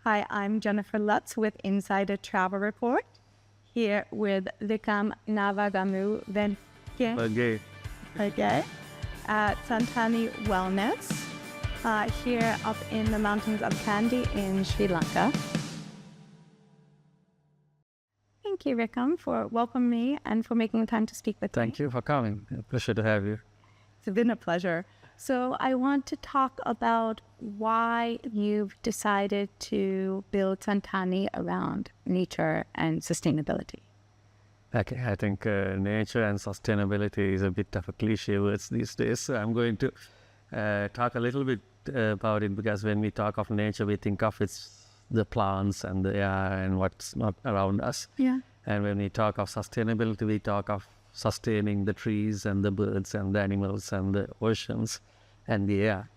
Hi, I'm Jennifer Lutz with Insider Travel Report, here with Vikram Navagamu Okay. At Santani Wellness, here up in the mountains of Kandy in Sri Lanka. Thank you, Vikram, for welcoming me and for making the time to speak with me. Thank you for coming. A pleasure to have you. It's been a pleasure. So I want to talk about why you've decided to build Santani around nature and sustainability. Okay, I think nature and sustainability is a bit of a cliche words these days. So I'm going to talk a little bit about it, because when we talk of nature, we think of it's the plants and the air and what's not around us. Yeah. And when we talk of sustainability, we talk of sustaining the trees and the birds and the animals and the oceans and the air.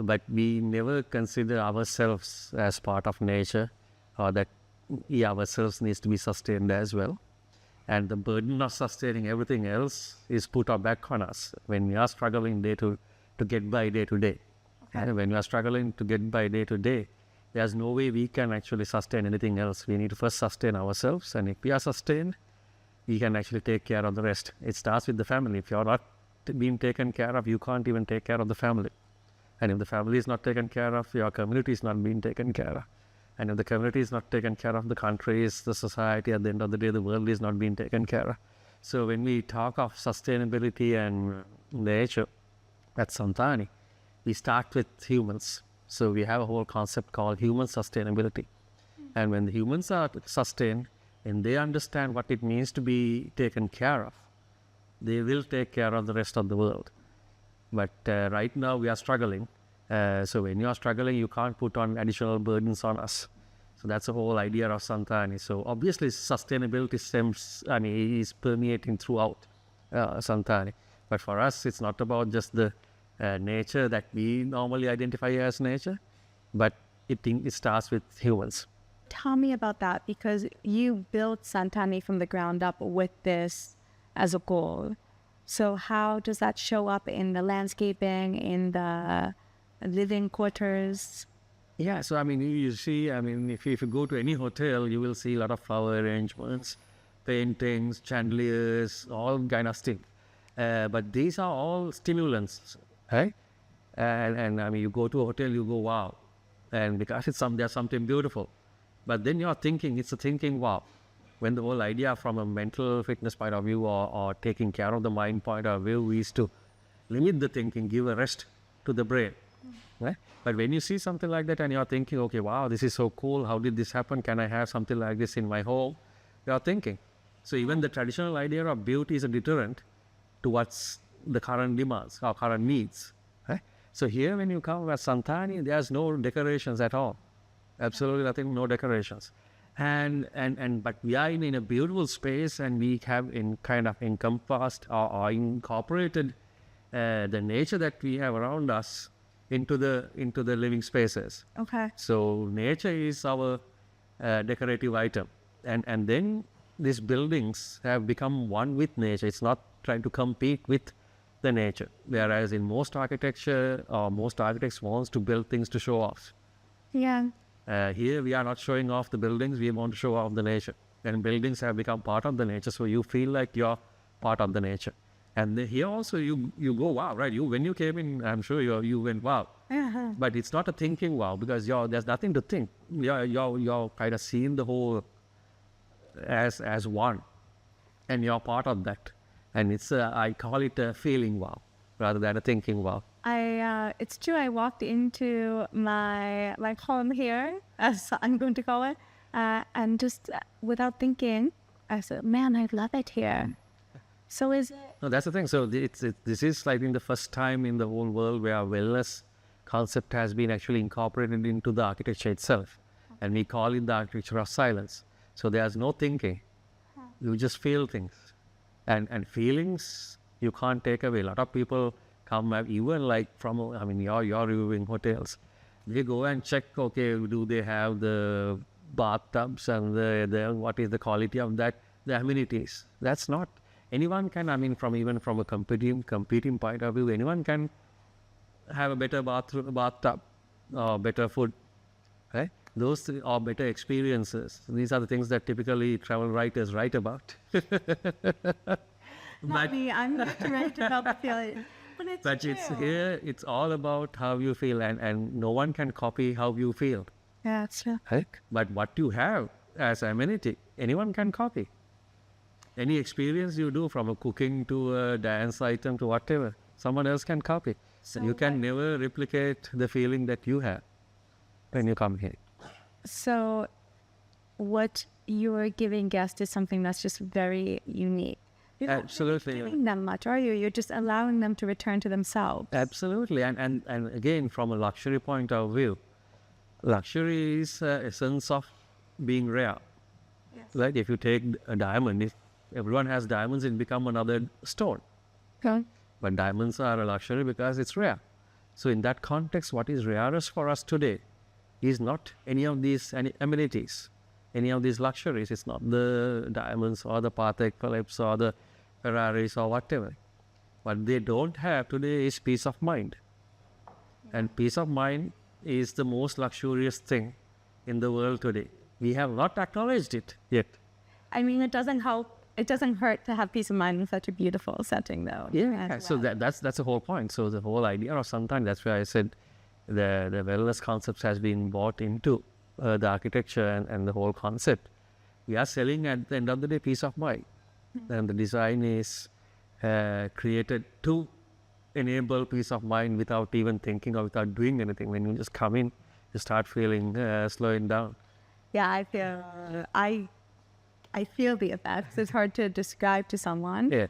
But we never consider ourselves as part of nature, or that we ourselves needs to be sustained as well. And the burden of sustaining everything else is put back on us when we are struggling to get by day to day. Okay. And when we are struggling to get by day to day, there's no way we can actually sustain anything else. We need to first sustain ourselves, and if we are sustained, we can actually take care of the rest. It starts with the family. If you're not being taken care of, you can't even take care of the family. And if the family is not taken care of, your community is not being taken care of. And if the community is not taken care of, the country is, the society, at the end of the day, the world is not being taken care of. So when we talk of sustainability and nature at Santani, we start with humans. So we have a whole concept called human sustainability. And when the humans are sustained and they understand what it means to be taken care of, they will take care of the rest of the world. But right now we are struggling. So when you are struggling, you can't put on additional burdens on us. So that's the whole idea of Santani. So obviously sustainability is permeating throughout Santani. But for us, it's not about just the nature that we normally identify as nature, but it starts with humans. Tell me about that, because you built Santani from the ground up with this as a goal. So how does that show up in the landscaping, in the living quarters? Yeah, so you see, if you go to any hotel, you will see a lot of flower arrangements, paintings, chandeliers, all kind of stuff. But these are all stimulants, right? And you go to a hotel, you go, wow. And because there's something beautiful. But then you're thinking, it's a thinking, wow. When the whole idea from a mental fitness point of view, or taking care of the mind point of view, is to limit the thinking, give a rest to the brain. Right? But when you see something like that and you're thinking, okay, wow, this is so cool. How did this happen? Can I have something like this in my home? You're thinking. So even the traditional idea of beauty is a deterrent towards the current demands or current needs. Right? So here when you come at Santani, there's no decorations at all. Absolutely nothing, no decorations. But we are in a beautiful space, and we have kind of encompassed or incorporated the nature that we have around us into the living spaces. Okay. So nature is our decorative item, and then these buildings have become one with nature. It's not trying to compete with the nature. Whereas in most architecture, or most architects wants to build things to show off. Yeah. Here we are not showing off the buildings, we want to show off the nature. And buildings have become part of the nature, so you feel like you're part of the nature. And here also you go, wow, right? When you came in, I'm sure you went, wow. Uh-huh. But it's not a thinking wow, because there's nothing to think. You're kind of seeing the whole as one. And you're part of that. And I call it a feeling wow, rather than a thinking wow. It's true. I walked into my home here, as I'm going to call it, and just without thinking, I said, "Man, I love it here." So is it? No, that's the thing. So this is like the first time in the whole world where wellness concept has been actually incorporated into the architecture itself, and we call it the architecture of silence. So there's no thinking; you just feel things, and feelings you can't take away. A lot of people come, even like from, you're reviewing hotels, they go and check, okay, do they have the bathtubs and the what is the quality of that, the amenities. That's not, anyone can, even from a competing point of view, anyone can have a better bathtub or better food right? Those are better experiences. These are the things that typically travel writers write about. Not me. I'm not right about the feeling. But it's But it's here, it's all about how you feel, and no one can copy how you feel. Yeah, it's true. Right? But what you have as amenity, anyone can copy. Any experience you do, from a cooking to a dance item to whatever, someone else can copy. So you can never replicate the feeling that you have when you come here. So what you're giving guests is something that's just very unique. You're not Absolutely. giving them much, are you? You're just allowing them to return to themselves. Absolutely. And again, from a luxury point of view, luxury is essence of being rare. Yes. Right? If you take a diamond, if everyone has diamonds, it become another stone. Okay. But diamonds are a luxury because it's rare. So in that context, what is rarest for us today is not any of these amenities, any of these luxuries. It's not the diamonds or the Patek Philippe's or the Ferraris or whatever. What they don't have today is peace of mind. And peace of mind is the most luxurious thing in the world today. We have not acknowledged it yet. I mean, it doesn't help. It doesn't hurt to have peace of mind in such a beautiful setting, though. Yeah. as So well. that's the whole point. So the whole idea of sometimes, that's why I said the wellness concepts has been bought into the architecture and the whole concept. We are selling, at the end of the day, peace of mind. And the design is created to enable peace of mind without even thinking or without doing anything. When you just come in, you start feeling slowing down. Yeah, I feel the effects. It's hard to describe to someone. Yeah.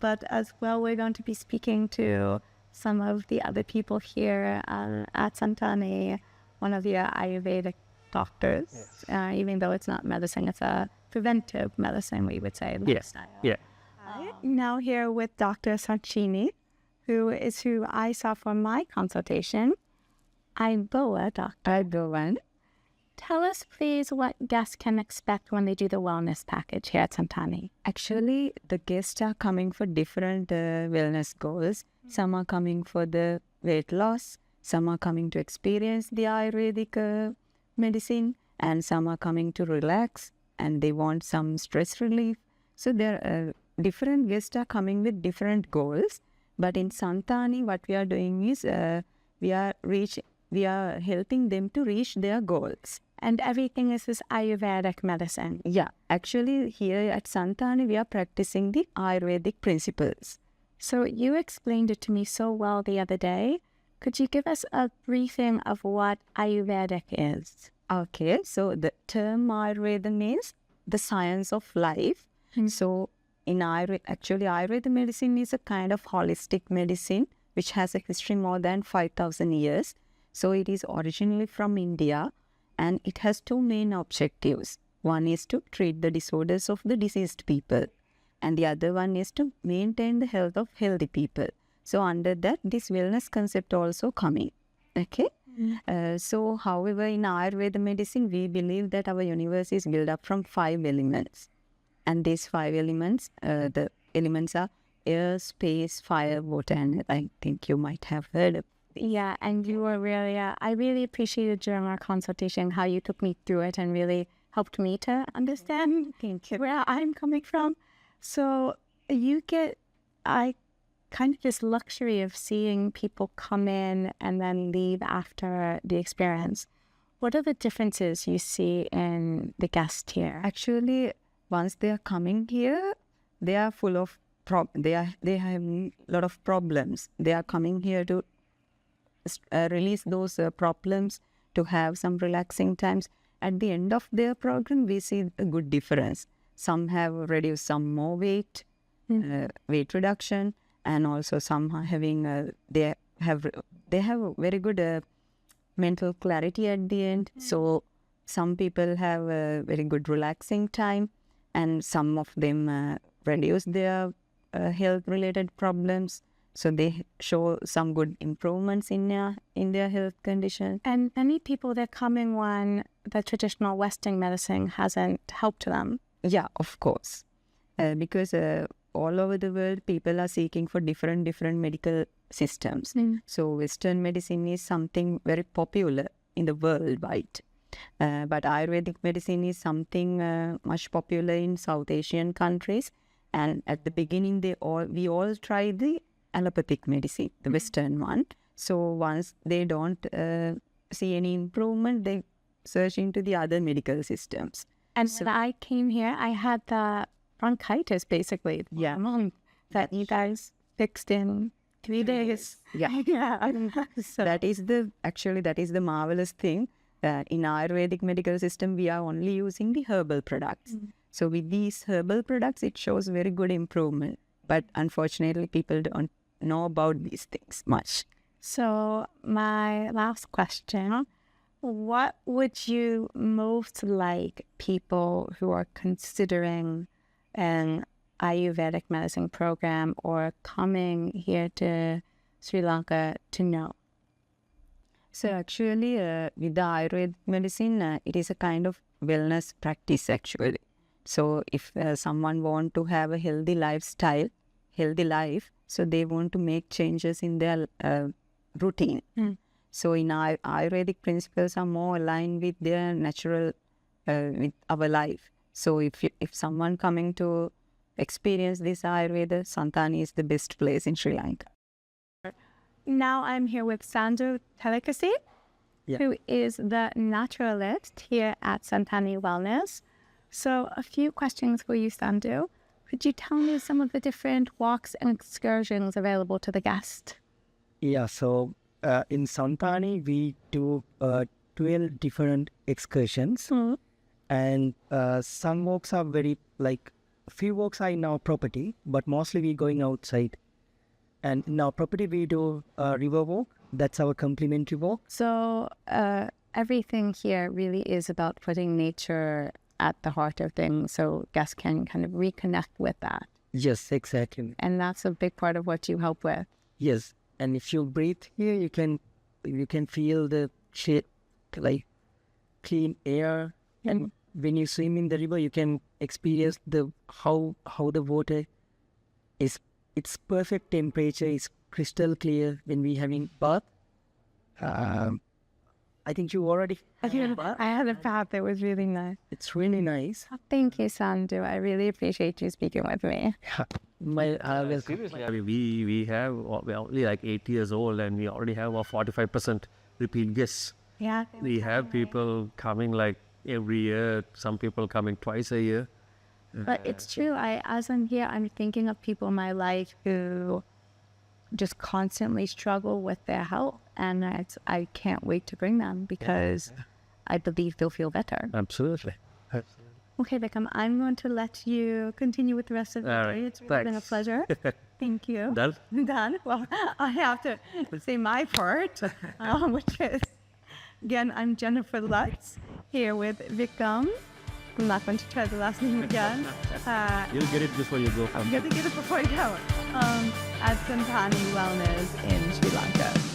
But as well, we're going to be speaking to some of the other people here at Santani, one of the Ayurvedic doctors. Yes. Even though it's not medicine, it's a preventive medicine, we would say. Lifestyle. Yeah. Now here with Dr. Sarchini, who I saw for my consultation. Dr. Aiboa. Tell us, please, what guests can expect when they do the wellness package here at Santani. Actually, the guests are coming for different wellness goals. Some are coming for the weight loss, some are coming to experience the Ayurvedic medicine, and some are coming to relax and they want some stress relief. So there are different guests are coming with different goals. But in Santani, what we are doing is we are helping them to reach their goals. And everything is this Ayurvedic medicine. Yeah, actually here at Santani, we are practicing the Ayurvedic principles. So you explained it to me so well the other day. Could you give us a briefing of what Ayurvedic is? Okay, so the term Ayurveda means the science of life. So in Ayurveda medicine is a kind of holistic medicine which has a history more than 5,000 years. So it is originally from India. And it has two main objectives. One is to treat the disorders of the diseased people. And the other one is to maintain the health of healthy people. So under that, this wellness concept also coming. Okay. So however, in Ayurveda medicine, we believe that our universe is built up from 5 elements. And these 5 elements, the elements are air, space, fire, water, and I think you might have heard of. Yeah, and you were really, I really appreciated during our consultation how you took me through it and really helped me to understand where I'm coming from. So I kind of this luxury of seeing people come in and then leave after the experience. What are the differences you see in the guest here? Actually, once they are coming here, they are full of they have a lot of problems. They are coming here to release those problems, to have some relaxing times. At the end of their program, we see a good difference. Some have reduced some more weight, weight reduction, and also some are having they have a very good mental clarity at the end. So some people have a very good relaxing time, and some of them reduce their health related problems. So they show some good improvements in their health condition. And many people that come in when the traditional Western medicine hasn't helped them. Yeah, of course. Because all over the world, people are seeking for different medical systems. So Western medicine is something very popular in the worldwide. But Ayurvedic medicine is something much popular in South Asian countries. And at the beginning, we all tried the allopathic medicine, the Western one. So once they don't see any improvement, they search into the other medical systems. And when I came here, I had the bronchitis, basically. Yeah. That you guys fixed in 3 days. Yeah. Yeah. So, That is the marvelous thing. In Ayurvedic medical system, we are only using the herbal products. So with these herbal products, it shows very good improvement. But unfortunately, people don't know about these things much. so my last question, what would you most like people who are considering an Ayurvedic medicine program or coming here to Sri Lanka to know? So actually, with the Ayurvedic medicine, it is a kind of wellness practice actually. So if someone want to have a healthy lifestyle, healthy life, so they want to make changes in their routine. So in Ayurvedic principles are more aligned with their natural, with our life. So if someone coming to experience this Ayurveda, Santani is the best place in Sri Lanka. Now I'm here with Sandhu Telekasi, who is the naturalist here at Santani Wellness. So a few questions for you, Sandhu. Could you tell me some of the different walks and excursions available to the guest? Yeah, so in Santani, we do 12 different excursions. And some walks are a few walks are in our property, but mostly we're going outside. And in our property, we do a river walk. That's our complimentary walk. So everything here really is about putting nature at the heart of things, so guests can kind of reconnect with that. Yes, exactly. And that's a big part of what you help with. Yes, and if you breathe here, you can feel the clean air. And when you swim in the river, you can experience how the water is. It's perfect temperature. It's crystal clear when we having bath. I think you already I had a bath that was really nice. It's really nice. Oh, thank you, Sandhu. I really appreciate you speaking with me. Seriously, I mean, we're only like 8 years old and we already have a 45% repeat guests. Yeah. We have people coming like every year, some people coming twice a year. But it's true. As I'm here, I'm thinking of people in my life who just constantly struggle with their health. And I can't wait to bring them because I believe they'll feel better. Absolutely. Okay, Vikram, I'm going to let you continue with the rest of the All day. right, It's really been a thanks. pleasure. Thank you. Done? Done. Well, I have to say my part, which is, again, I'm Jennifer Lutz here with Vikram. I'm not going to try the last name again. You'll get it before you go. I'm going to get it before I go. At Santani Wellness in Sri Lanka.